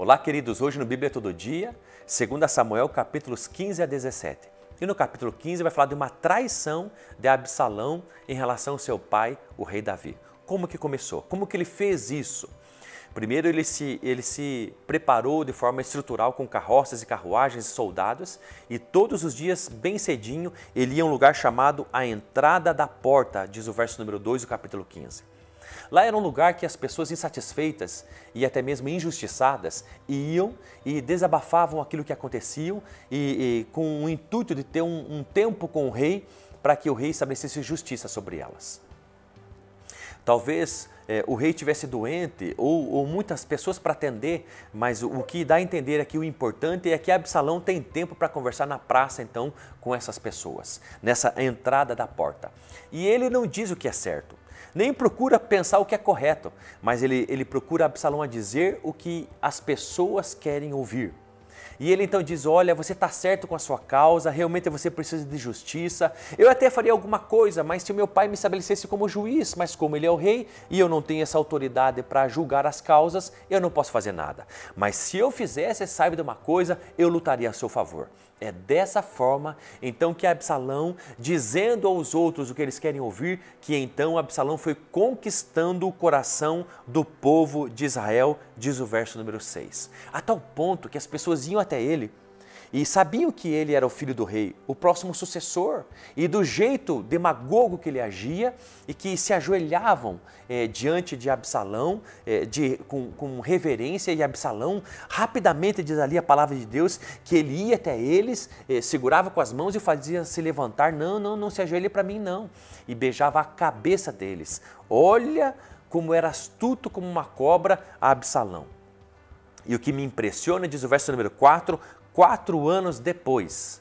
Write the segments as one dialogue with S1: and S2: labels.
S1: Olá, queridos, hoje no Bíblia Todo Dia, 2 Samuel, capítulos 15 a 17. E no capítulo 15 vai falar de uma traição de Absalão em relação ao seu pai, o rei Davi. Como que começou? Como que ele fez isso? Primeiro ele se preparou de forma estrutural com carroças e carruagens e soldados e todos os dias, bem cedinho, ele ia a um lugar chamado a entrada da porta, diz o verso número 2 do capítulo 15. Lá era um lugar que as pessoas insatisfeitas e até mesmo injustiçadas iam e desabafavam aquilo que acontecia e com o intuito de ter um tempo com o rei para que o rei estabelecesse justiça sobre elas. Talvez o rei estivesse doente ou muitas pessoas para atender, mas o que dá a entender aqui, o importante é que Absalão tem tempo para conversar na praça então com essas pessoas, nessa entrada da porta. E ele não diz o que é certo. Nem procura pensar o que é correto, mas ele procura Absalão a dizer o que as pessoas querem ouvir. E ele então diz, olha, você está certo com a sua causa, realmente você precisa de justiça. Eu até faria alguma coisa, mas se o meu pai me estabelecesse como juiz, mas como ele é o rei e eu não tenho essa autoridade para julgar as causas, eu não posso fazer nada. Mas se eu fizesse, saiba de uma coisa, eu lutaria a seu favor. É dessa forma, então, que Absalão, dizendo aos outros o que eles querem ouvir, que então Absalão foi conquistando o coração do povo de Israel, diz o verso número 6. A tal ponto que as pessoas iam até ele e sabiam que ele era o filho do rei, o próximo sucessor, e do jeito demagogo que ele agia, e que se ajoelhavam diante de Absalão, com reverência, e Absalão rapidamente diz ali a palavra de Deus, que ele ia até eles, segurava com as mãos e fazia se levantar, não se ajoelhe para mim não, e beijava a cabeça deles. Olha como era astuto como uma cobra Absalão. E o que me impressiona, diz o verso número 4 anos depois,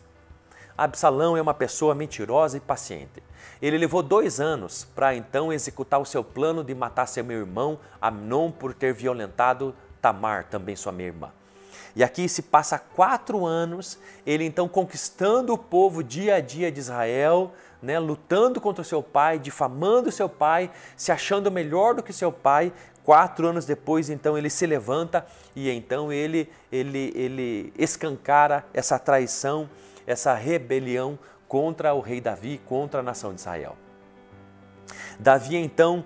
S1: Absalão é uma pessoa mentirosa e paciente. Ele levou 2 anos para então executar o seu plano de matar seu meu irmão Amnon por ter violentado Tamar, também sua minha irmã. E aqui se passa 4 anos, ele então conquistando o povo dia a dia de Israel, né, lutando contra o seu pai, difamando o seu pai, se achando melhor do que seu pai. 4 anos depois, então, ele se levanta e então ele escancara essa traição, essa rebelião contra o rei Davi, contra a nação de Israel. Davi, então,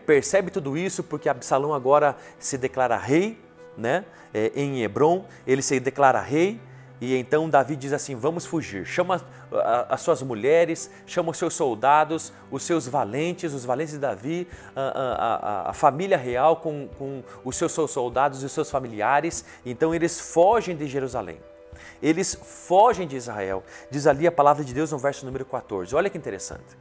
S1: percebe tudo isso porque Absalão agora se declara rei, né? Em Hebrom, ele se declara rei. E então Davi diz assim, vamos fugir, chama as suas mulheres, chama os seus soldados, os seus valentes, os valentes de Davi, a família real com os seus soldados e os seus familiares. Então eles fogem de Jerusalém, eles fogem de Israel. Diz ali a palavra de Deus no verso número 14, olha que interessante.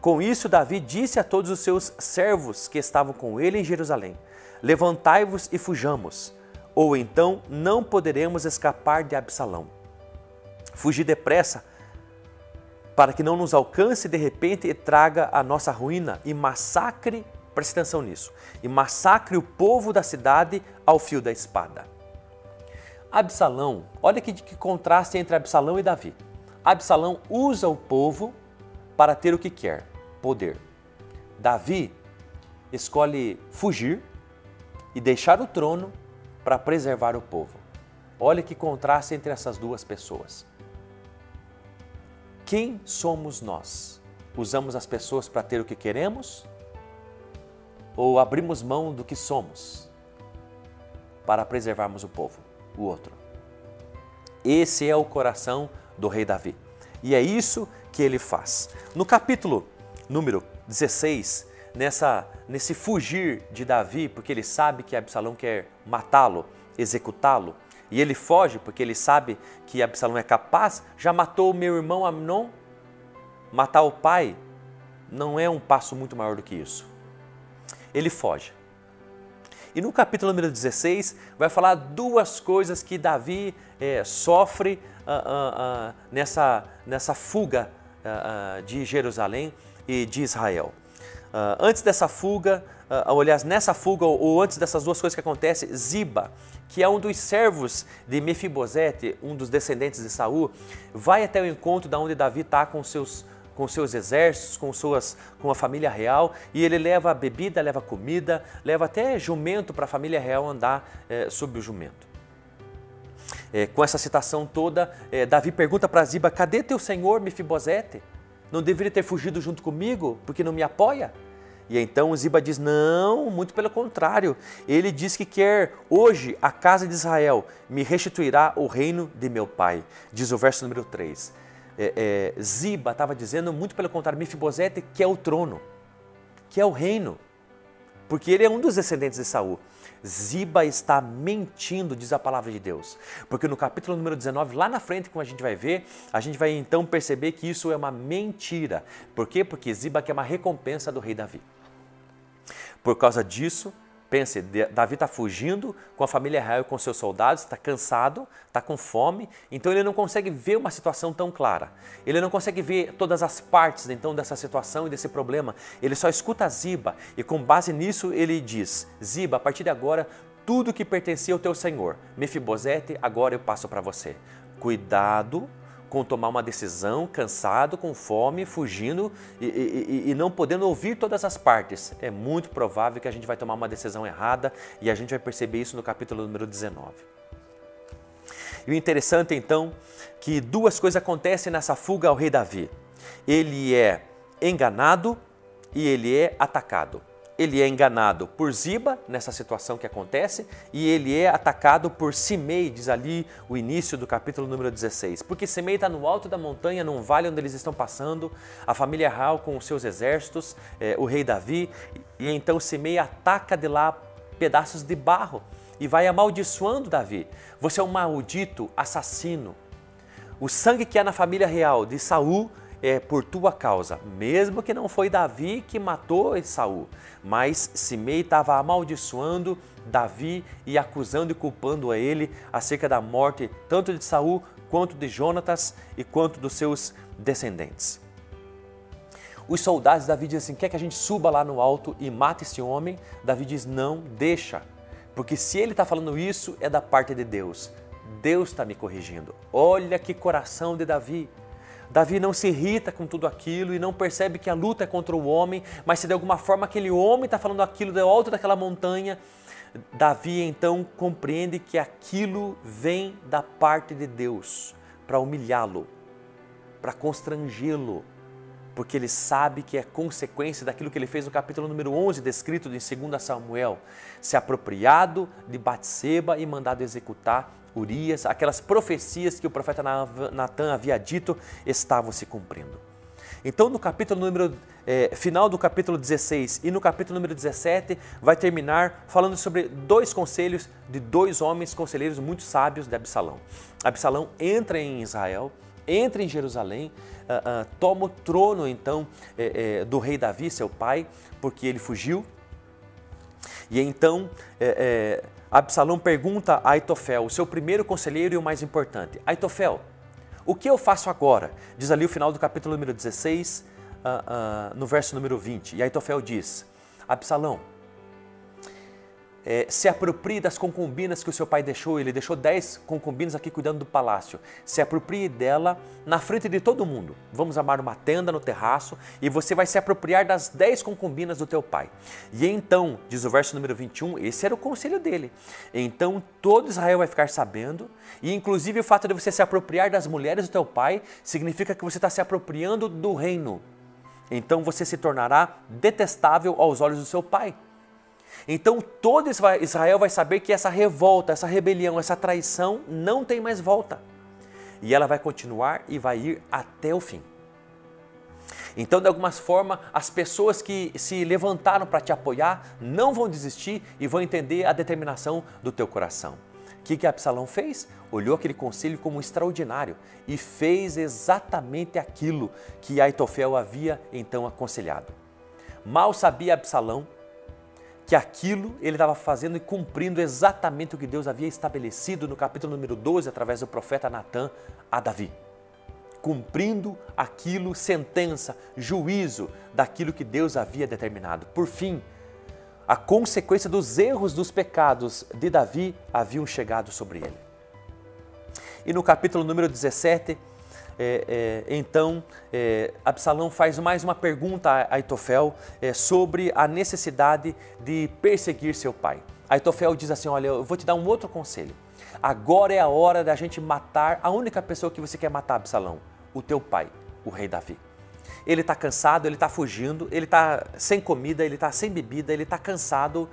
S1: Com isso Davi disse a todos os seus servos que estavam com ele em Jerusalém, levantai-vos e fujamos, ou então não poderemos escapar de Absalão. Fugir depressa, para que não nos alcance de repente e traga a nossa ruína e massacre, preste atenção nisso, e massacre o povo da cidade ao fio da espada. Absalão, olha que contraste entre Absalão e Davi. Absalão usa o povo para ter o que quer, poder. Davi escolhe fugir e deixar o trono para preservar o povo. Olha que contraste entre essas duas pessoas. Quem somos nós? Usamos as pessoas para ter o que queremos? Ou abrimos mão do que somos para preservarmos o povo, o outro? Esse é o coração do rei Davi. E é isso que ele faz. No capítulo número 16, nesse fugir de Davi, porque ele sabe que Absalão quer matá-lo, executá-lo, e ele foge porque ele sabe que Absalão é capaz, já matou o meu irmão Amnon, matar o pai não é um passo muito maior do que isso. Ele foge. E no capítulo número 16 vai falar 2 coisas que Davi sofre nessa fuga de Jerusalém e de Israel. Antes dessa fuga, aliás, nessa fuga ou antes dessas 2 coisas que acontecem, Ziba, que é um dos servos de Mefibosete, um dos descendentes de Saul, vai até o encontro da onde Davi está com com seus exércitos, com a família real, e ele leva bebida, leva comida, leva até jumento para a família real andar sobre o jumento. Com essa citação toda, Davi pergunta para Ziba: cadê teu senhor Mefibosete? Não deveria ter fugido junto comigo porque não me apoia? E então Ziba diz: não, muito pelo contrário. Ele diz que quer hoje a casa de Israel me restituirá o reino de meu pai. Diz o verso número 3. Ziba estava dizendo muito pelo contrário, Mefibosete quer o trono, quer o reino, porque ele é um dos descendentes de Saul. Ziba está mentindo, diz a palavra de Deus, porque no capítulo número 19, lá na frente, como a gente vai ver, a gente vai então perceber que isso é uma mentira. Por quê? Porque Ziba quer uma recompensa do rei Davi. Por causa disso, pense, Davi está fugindo com a família real e com seus soldados, está cansado, está com fome, então ele não consegue ver uma situação tão clara. Ele não consegue ver todas as partes então dessa situação e desse problema. Ele só escuta Ziba e com base nisso ele diz: Ziba, a partir de agora, tudo que pertencia ao teu senhor, Mefibosete, agora eu passo para você. Cuidado com tomar uma decisão, cansado, com fome, fugindo e não podendo ouvir todas as partes. É muito provável que a gente vai tomar uma decisão errada e a gente vai perceber isso no capítulo número 19. E o interessante então, que duas coisas acontecem nessa fuga ao rei Davi. Ele é enganado e ele é atacado. Ele é enganado por Ziba, nessa situação que acontece, e ele é atacado por Simei, diz ali o início do capítulo número 16. Porque Simei está no alto da montanha, num vale onde eles estão passando, a família real com os seus exércitos, o rei Davi, e então Simei ataca de lá pedaços de barro e vai amaldiçoando Davi. Você é um maldito assassino. O sangue que há na família real de Saul é por tua causa, mesmo que não foi Davi que matou Saul, mas Simei estava amaldiçoando Davi e acusando e culpando a ele acerca da morte tanto de Saul quanto de Jonatas e quanto dos seus descendentes. Os soldados de Davi dizem assim: quer que a gente suba lá no alto e mate esse homem? Davi diz: não, deixa, porque se ele está falando isso é da parte de Deus. Deus está me corrigindo. Olha que coração de Davi. Davi não se irrita com tudo aquilo e não percebe que a luta é contra o homem, mas se de alguma forma aquele homem está falando aquilo do alto daquela montanha, Davi então compreende que aquilo vem da parte de Deus para humilhá-lo, para constrangê-lo, porque ele sabe que é consequência daquilo que ele fez no capítulo número 11, descrito em 2 Samuel, se apropriado de Batseba e mandado executar Urias. Aquelas profecias que o profeta Natan havia dito estavam se cumprindo. Então no capítulo final do capítulo 16 e no capítulo número 17 vai terminar falando sobre dois conselhos de dois homens conselheiros muito sábios de Absalão. Absalão entra em Israel, entra em Jerusalém, toma o trono então do rei Davi, seu pai, porque ele fugiu. E então Absalão pergunta a Aitofel, o seu primeiro conselheiro e o mais importante: Aitofel, o que eu faço agora? Diz ali o final do capítulo número 16, no verso número 20. E Aitofel diz: Absalão, se aproprie das concubinas que o seu pai deixou. Ele deixou 10 concubinas aqui cuidando do palácio. Se aproprie dela na frente de todo mundo. Vamos armar uma tenda no terraço e você vai se apropriar das 10 concubinas do teu pai. E então, diz o verso número 21, esse era o conselho dele. Então todo Israel vai ficar sabendo, e inclusive o fato de você se apropriar das mulheres do teu pai significa que você está se apropriando do reino. Então você se tornará detestável aos olhos do seu pai. Então todo Israel vai saber que essa revolta, essa rebelião, essa traição não tem mais volta. E ela vai continuar e vai ir até o fim. Então, de alguma forma, as pessoas que se levantaram para te apoiar não vão desistir e vão entender a determinação do teu coração. O que Absalão fez? Olhou aquele conselho como extraordinário e fez exatamente aquilo que Aitofel havia então aconselhado. Mal sabia Absalão que aquilo ele estava fazendo e cumprindo exatamente o que Deus havia estabelecido no capítulo número 12, através do profeta Natan a Davi. Cumprindo aquilo, sentença, juízo daquilo que Deus havia determinado. Por fim, a consequência dos erros, dos pecados de Davi haviam chegado sobre ele. E no capítulo número 17, Absalão faz mais uma pergunta a Aitofel sobre a necessidade de perseguir seu pai. Aitofel diz assim, olha, eu vou te dar um outro conselho. Agora é a hora da gente matar a única pessoa que você quer matar, Absalão, o teu pai, o rei Davi. Ele está cansado, ele está fugindo, ele está sem comida, ele está sem bebida, ele está cansado,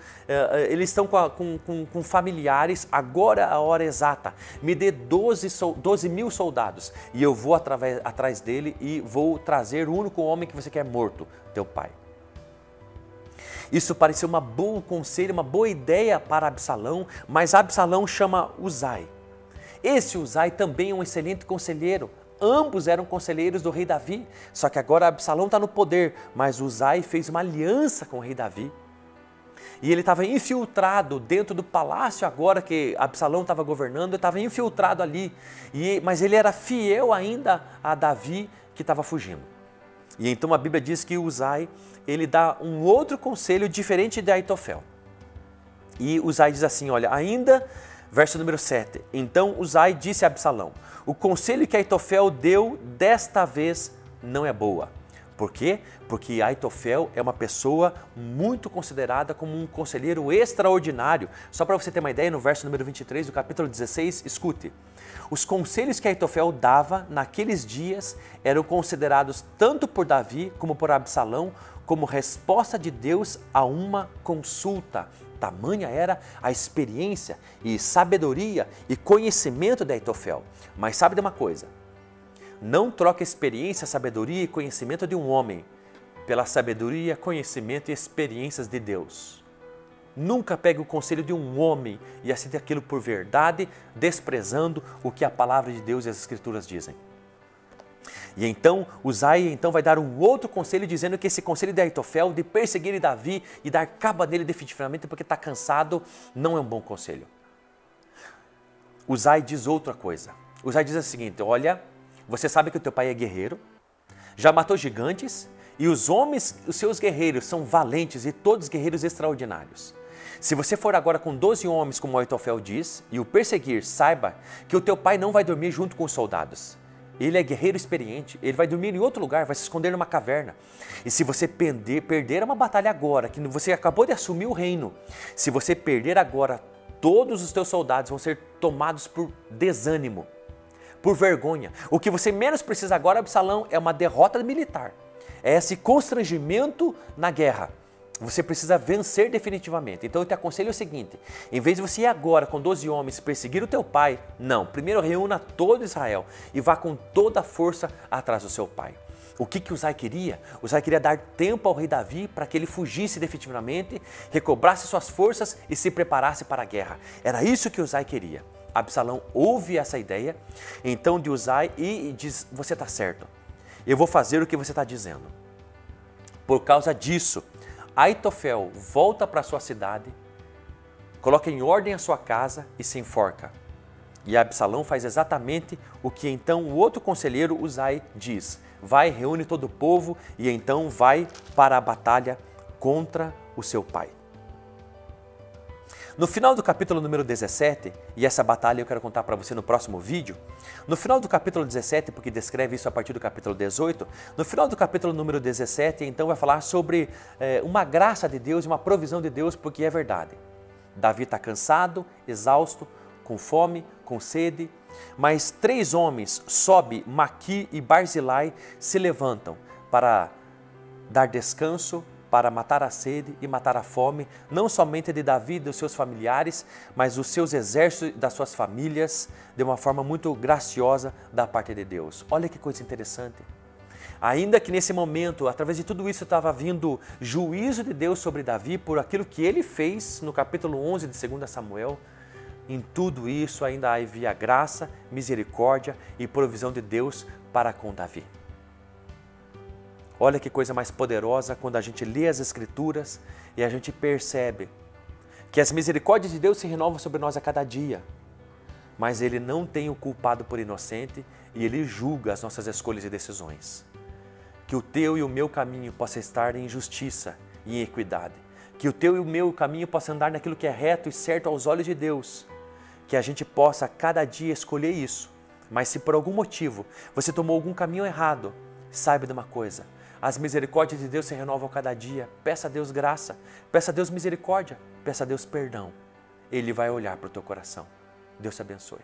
S1: eles estão com familiares, agora é a hora exata. Me dê 12 mil soldados e eu vou atrás dele e vou trazer o único homem que você quer morto, teu pai. Isso pareceu um bom conselho, uma boa ideia para Absalão, mas Absalão chama Uzai. Esse Uzai também é um excelente conselheiro. Ambos eram conselheiros do rei Davi, só que agora Absalão está no poder, mas Uzai fez uma aliança com o rei Davi. E ele estava infiltrado dentro do palácio agora que Absalão estava governando, ele estava infiltrado ali, mas ele era fiel ainda a Davi que estava fugindo. E então a Bíblia diz que Uzai, ele dá um outro conselho diferente de Aitofel. E Uzai diz assim, olha, ainda, verso número 7, então Uzai disse a Absalão, o conselho que Aitofel deu desta vez não é boa. Por quê? Porque Aitofel é uma pessoa muito considerada como um conselheiro extraordinário. Só para você ter uma ideia, no verso número 23 do capítulo 16, escute. Os conselhos que Aitofel dava naqueles dias eram considerados tanto por Davi como por Absalão como resposta de Deus a uma consulta. Tamanha era a experiência e sabedoria e conhecimento de Aitofel. Mas sabe de uma coisa? Não troque experiência, sabedoria e conhecimento de um homem pela sabedoria, conhecimento e experiências de Deus. Nunca pegue o conselho de um homem e aceite aquilo por verdade, desprezando o que a palavra de Deus e as Escrituras dizem. E então, Uzai vai dar um outro conselho, dizendo que esse conselho de Aitofel, de perseguir Davi e dar cabo nele definitivamente porque está cansado, não é um bom conselho. Uzai diz outra coisa. Uzai diz o seguinte, olha, você sabe que o teu pai é guerreiro, já matou gigantes e os homens, os seus guerreiros são valentes e todos guerreiros extraordinários. Se você for agora com 12 homens, como Aitofel diz, e o perseguir, saiba que o teu pai não vai dormir junto com os soldados. Ele é guerreiro experiente, ele vai dormir em outro lugar, vai se esconder numa caverna. E se você perder uma batalha agora, que você acabou de assumir o reino, se você perder agora, todos os teus soldados vão ser tomados por desânimo, por vergonha. O que você menos precisa agora, Absalão, é uma derrota militar. É esse constrangimento na guerra. Você precisa vencer definitivamente. Então eu te aconselho o seguinte, em vez de você ir agora com 12 homens perseguir o teu pai, não, primeiro reúna todo Israel e vá com toda a força atrás do seu pai. O que Uzai queria? Uzai queria dar tempo ao rei Davi para que ele fugisse definitivamente, recobrasse suas forças e se preparasse para a guerra. Era isso que Uzai queria. Absalão ouve essa ideia, então de Uzai e diz, você está certo, eu vou fazer o que você está dizendo. Por causa disso, Aitofel volta para sua cidade, coloca em ordem a sua casa e se enforca. E Absalão faz exatamente o que então o outro conselheiro Uzai diz. Vai, reúne todo o povo e então vai para a batalha contra o seu pai. No final do capítulo número 17, e essa batalha eu quero contar para você no próximo vídeo, no final do capítulo 17, porque descreve isso a partir do capítulo 18, no final do capítulo número 17, então vai falar sobre uma graça de Deus e uma provisão de Deus, porque é verdade. Davi está cansado, exausto, com fome, com sede, mas 3 homens, Sobe, Maqui e Barzilai, se levantam para dar descanso, para matar a sede e matar a fome, não somente de Davi e dos seus familiares, mas os seus exércitos e das suas famílias, de uma forma muito graciosa da parte de Deus. Olha que coisa interessante. Ainda que nesse momento, através de tudo isso, estava vindo juízo de Deus sobre Davi por aquilo que ele fez no capítulo 11 de 2 Samuel, em tudo isso ainda havia graça, misericórdia e provisão de Deus para com Davi. Olha que coisa mais poderosa quando a gente lê as Escrituras e a gente percebe que as misericórdias de Deus se renovam sobre nós a cada dia, mas Ele não tem o culpado por inocente e Ele julga as nossas escolhas e decisões. Que o teu e o meu caminho possa estar em justiça e em equidade. Que o teu e o meu caminho possa andar naquilo que é reto e certo aos olhos de Deus. Que a gente possa cada dia escolher isso, Mas se por algum motivo você tomou algum caminho errado, saiba de uma coisa: as misericórdias de Deus se renovam a cada dia. Peça a Deus graça, peça a Deus misericórdia, peça a Deus perdão. Ele vai olhar para o teu coração. Deus te abençoe.